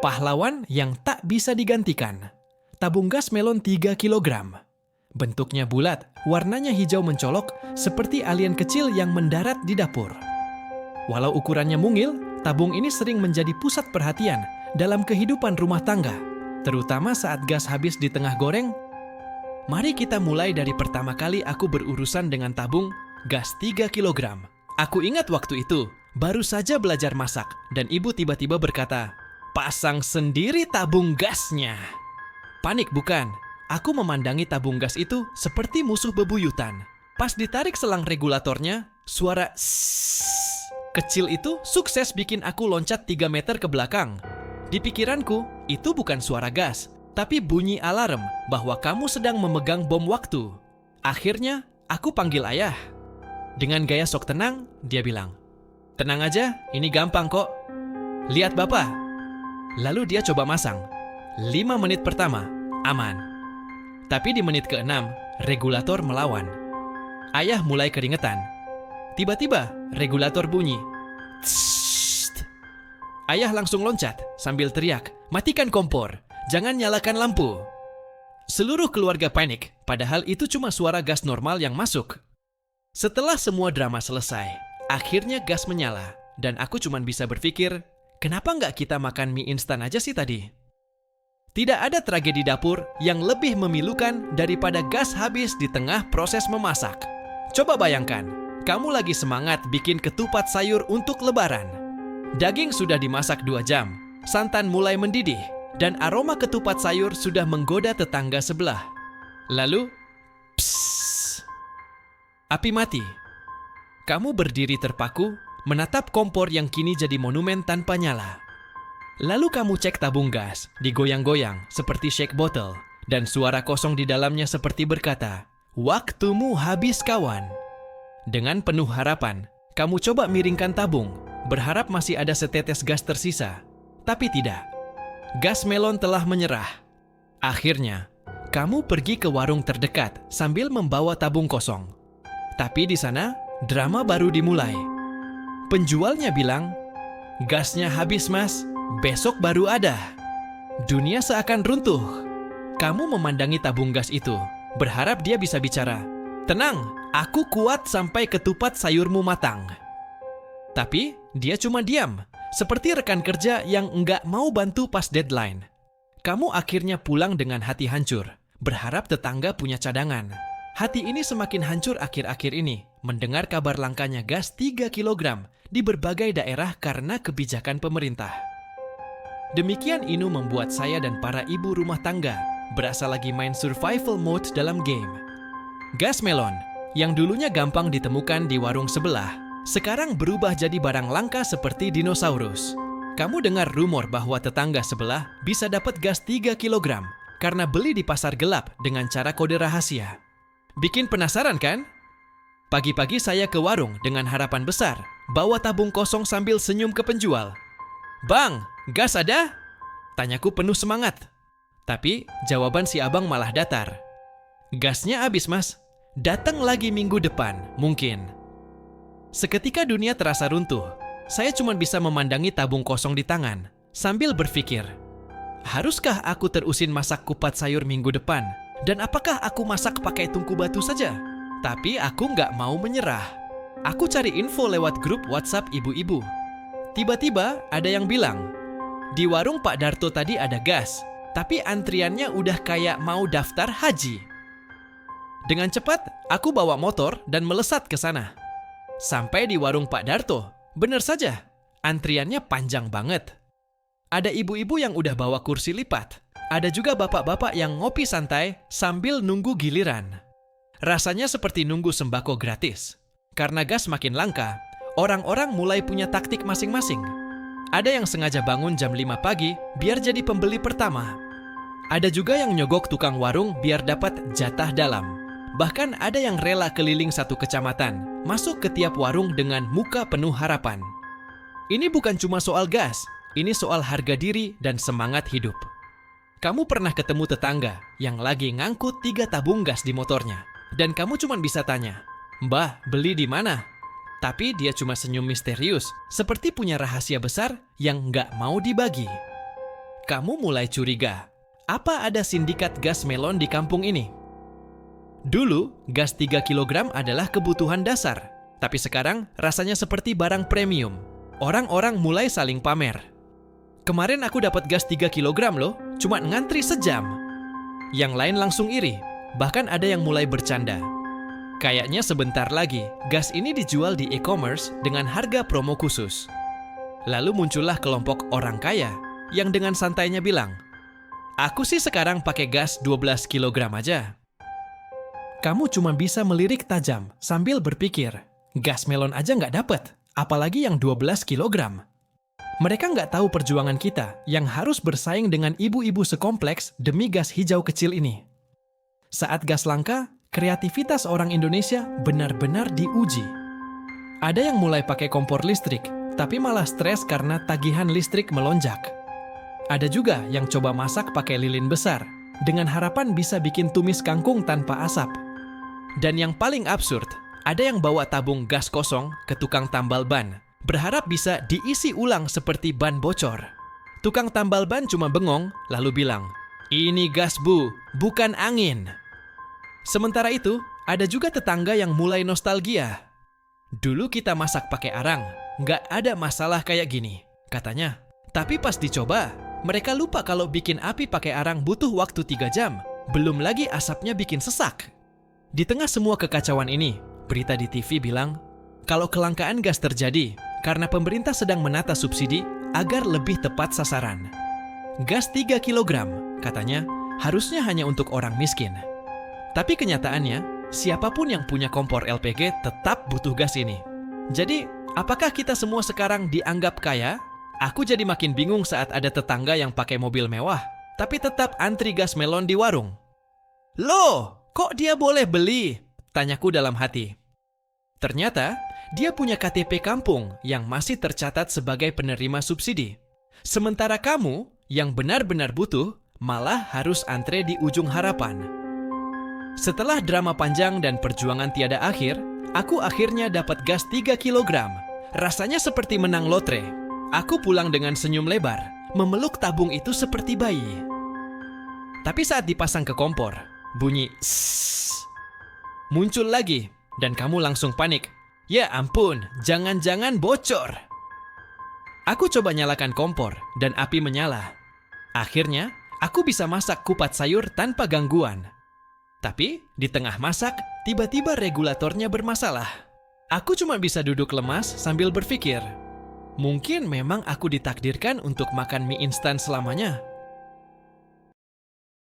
Pahlawan yang tak bisa digantikan. Tabung gas melon 3 kilogram. Bentuknya bulat, warnanya hijau mencolok seperti alien kecil yang mendarat di dapur. Walau ukurannya mungil, tabung ini sering menjadi pusat perhatian dalam kehidupan rumah tangga, terutama saat gas habis di tengah goreng. Mari kita mulai dari pertama kali aku berurusan dengan tabung gas 3 kilogram. Aku ingat waktu itu, baru saja belajar masak, dan ibu tiba-tiba berkata, "Pasang sendiri tabung gasnya." Panik bukan? Aku memandangi tabung gas itu seperti musuh bebuyutan. Pas ditarik selang regulatornya, suara sss kecil itu sukses bikin aku loncat 3 meter ke belakang. Di pikiranku, itu bukan suara gas, tapi bunyi alarm bahwa kamu sedang memegang bom waktu. Akhirnya, aku panggil ayah. Dengan gaya sok tenang, dia bilang, "Tenang aja, ini gampang kok. Lihat bapak." Lalu dia coba masang. 5 menit pertama, aman. Tapi di menit ke-6, regulator melawan. Ayah mulai keringetan. Tiba-tiba, regulator bunyi. Tssst. Ayah langsung loncat sambil teriak, "Matikan kompor, jangan nyalakan lampu." Seluruh keluarga panik, padahal itu cuma suara gas normal yang masuk. Setelah semua drama selesai, akhirnya gas menyala, dan aku cuma bisa berpikir, kenapa nggak kita makan mie instan aja sih tadi? Tidak ada tragedi dapur yang lebih memilukan daripada gas habis di tengah proses memasak. Coba bayangkan, kamu lagi semangat bikin ketupat sayur untuk lebaran. Daging sudah dimasak 2 jam, santan mulai mendidih, dan aroma ketupat sayur sudah menggoda tetangga sebelah. Lalu, psst. Api mati. Kamu berdiri terpaku, menatap kompor yang kini jadi monumen tanpa nyala. Lalu kamu cek tabung gas, digoyang-goyang seperti shake bottle, dan suara kosong di dalamnya seperti berkata, "Waktumu habis kawan." Dengan penuh harapan, kamu coba miringkan tabung, berharap masih ada setetes gas tersisa. Tapi tidak. Gas melon telah menyerah. Akhirnya, kamu pergi ke warung terdekat sambil membawa tabung kosong. Tapi di sana, drama baru dimulai. Penjualnya bilang, "Gasnya habis mas, besok baru ada." Dunia seakan runtuh. Kamu memandangi tabung gas itu, berharap dia bisa bicara, "Tenang, aku kuat sampai ketupat sayurmu matang." Tapi dia cuma diam, seperti rekan kerja yang enggak mau bantu pas deadline. Kamu akhirnya pulang dengan hati hancur, berharap tetangga punya cadangan. Hati ini semakin hancur akhir-akhir ini, mendengar kabar langkanya gas 3 kilogram di berbagai daerah karena kebijakan pemerintah. Demikian Inu membuat saya dan para ibu rumah tangga berasa lagi main survival mode dalam game. Gas melon, yang dulunya gampang ditemukan di warung sebelah, sekarang berubah jadi barang langka seperti dinosaurus. Kamu dengar rumor bahwa tetangga sebelah bisa dapat gas 3 kilogram karena beli di pasar gelap dengan cara kode rahasia. Bikin penasaran kan? Pagi-pagi saya ke warung dengan harapan besar, bawa tabung kosong sambil senyum ke penjual. "Bang, gas ada?" Tanyaku penuh semangat. Tapi jawaban si abang malah datar. "Gasnya habis mas, datang lagi minggu depan, mungkin." Seketika dunia terasa runtuh. Saya cuma bisa memandangi tabung kosong di tangan, sambil berpikir, haruskah aku terusin masak kupat sayur minggu depan? Dan apakah aku masak pakai tungku batu saja? Tapi aku nggak mau menyerah. Aku cari info lewat grup WhatsApp ibu-ibu. Tiba-tiba ada yang bilang, "Di warung Pak Darto tadi ada gas, tapi antriannya udah kayak mau daftar haji." Dengan cepat, aku bawa motor dan melesat ke sana. Sampai di warung Pak Darto, benar saja, antriannya panjang banget. Ada ibu-ibu yang udah bawa kursi lipat. Ada juga bapak-bapak yang ngopi santai sambil nunggu giliran. Rasanya seperti nunggu sembako gratis. Karena gas makin langka, orang-orang mulai punya taktik masing-masing. Ada yang sengaja bangun jam 5 pagi biar jadi pembeli pertama. Ada juga yang nyogok tukang warung biar dapat jatah dalam. Bahkan ada yang rela keliling satu kecamatan, masuk ke tiap warung dengan muka penuh harapan. Ini bukan cuma soal gas, ini soal harga diri dan semangat hidup. Kamu pernah ketemu tetangga yang lagi ngangkut 3 tabung gas di motornya, dan kamu cuma bisa tanya, "Mbah, beli di mana?" Tapi dia cuma senyum misterius, seperti punya rahasia besar yang nggak mau dibagi. kamu mulai curiga. Apa ada sindikat gas melon di kampung ini? Dulu, gas 3 kg adalah kebutuhan dasar. Tapi sekarang rasanya seperti barang premium. Orang-orang mulai saling pamer. Kemarin aku dapat gas 3 kg loh, cuma ngantri sejam. Yang lain langsung iri. Bahkan ada yang mulai bercanda. Kayaknya sebentar lagi, gas ini dijual di e-commerce dengan harga promo khusus. Lalu muncullah kelompok orang kaya yang dengan santainya bilang, "Aku sih sekarang pakai gas 12 kg aja." Kamu cuma bisa melirik tajam sambil berpikir, gas melon aja nggak dapet, apalagi yang 12 kg. Mereka nggak tahu perjuangan kita yang harus bersaing dengan ibu-ibu sekompleks demi gas hijau kecil ini. Saat gas langka, kreativitas orang Indonesia benar-benar diuji. Ada yang mulai pakai kompor listrik, tapi malah stres karena tagihan listrik melonjak. Ada juga yang coba masak pakai lilin besar, dengan harapan bisa bikin tumis kangkung tanpa asap. Dan yang paling absurd, ada yang bawa tabung gas kosong ke tukang tambal ban, berharap bisa diisi ulang seperti ban bocor. Tukang tambal ban cuma bengong, lalu bilang, "Ini gas bu, bukan angin." Sementara itu, ada juga tetangga yang mulai nostalgia. "Dulu kita masak pakai arang, nggak ada masalah kayak gini," katanya. Tapi pas dicoba, mereka lupa kalau bikin api pakai arang butuh waktu 3 jam. Belum lagi asapnya bikin sesak. Di tengah semua kekacauan ini, berita di TV bilang, kalau kelangkaan gas terjadi karena pemerintah sedang menata subsidi agar lebih tepat sasaran. Gas 3 kg, katanya, harusnya hanya untuk orang miskin. Tapi kenyataannya, siapapun yang punya kompor LPG tetap butuh gas ini. Jadi, apakah kita semua sekarang dianggap kaya? Aku jadi makin bingung saat ada tetangga yang pakai mobil mewah, tapi tetap antri gas melon di warung. "Loh, kok dia boleh beli?" tanyaku dalam hati. Ternyata, dia punya KTP kampung yang masih tercatat sebagai penerima subsidi. Sementara kamu, yang benar-benar butuh, malah harus antre di ujung harapan. Setelah drama panjang dan perjuangan tiada akhir, aku akhirnya dapat gas 3 kg. Rasanya seperti menang lotre. Aku pulang dengan senyum lebar, memeluk tabung itu seperti bayi. Tapi saat dipasang ke kompor, bunyi sss. Muncul lagi, dan kamu langsung panik. Ya ampun, jangan-jangan bocor. Aku coba nyalakan kompor, dan api menyala. Akhirnya, aku bisa masak kupat sayur tanpa gangguan. Tapi, di tengah masak, tiba-tiba regulatornya bermasalah. Aku cuma bisa duduk lemas sambil berpikir, mungkin memang aku ditakdirkan untuk makan mie instan selamanya.